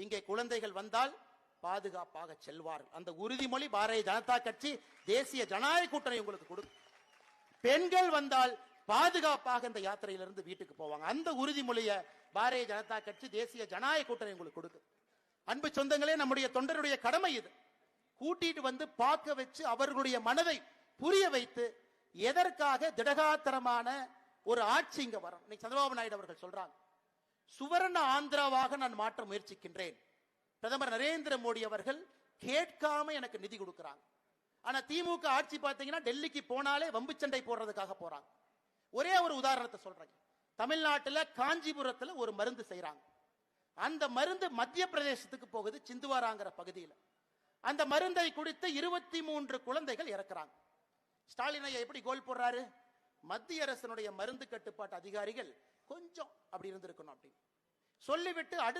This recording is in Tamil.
இங்கே குழந்தைகள் வந்தால் பாதுகாப்பாக செல்வார்கள். அந்த உறுதிமொழி பாரதிய ஜனதா கட்சி தேசிய ஜனநாயக கூட்டணி உங்களுக்கு கொடுக்கும். பெண்கள் வந்தால் பாதுகாப்பாக இந்த யாத்திரையிலிருந்து வீட்டுக்கு போவாங்க. அந்த உறுதிமொழியை பாரதிய ஜனதா கட்சி தேசிய ஜனநாயக கூட்டணி உங்களுக்கு கொடுக்கும். அன்பு சொந்தங்களே, நம்முடைய தொண்டருடைய கடமை இது. கூட்டிட்டு வந்து பார்க்க வச்சு அவர்களுடைய மனதை புரிய வைத்து எதற்காக திடகாத்திரமான ஒரு ஆட்சி இங்க வரும். இன்னைக்கு சந்திரபாபு நாயுடு அவர்கள் சொல்றாங்க, சுவர்ண ஆந்திராவாக நான் மாற்ற முயற்சிக்கின்றேன். பிரதமர் நரேந்திர மோடி அவர்கள் கேட்காம எனக்கு நிதி கொடுக்கிறாங்க. ஆனா திமுக ஆட்சி பார்த்தீங்கன்னா டெல்லிக்கு போனாலே வம்பு சண்டை போடுறதுக்காக போறாங்க. ஒரே ஒரு உதாரணத்தை சொல்றேன். தமிழ்நாட்டில் காஞ்சிபுரத்தில் ஒரு மருந்து செய்யறாங்க. அந்த மருந்து மத்திய பிரதேசத்துக்கு போகுது, சிந்துவாராங்கிற பகுதியில். அந்த மருந்தை குடித்து 23 குழந்தைகள் இறக்குறாங்க. ஸ்டாலின் ஐயா எப்படி கோல் போடுறாரு? மத்திய அரசனுடைய மருந்து கட்டுப்பாட்டு அதிகாரிகள் கொஞ்சம் அப்படி இருந்திருக்கணும் அப்படின்னு சொல்லிவிட்டு அடுத்த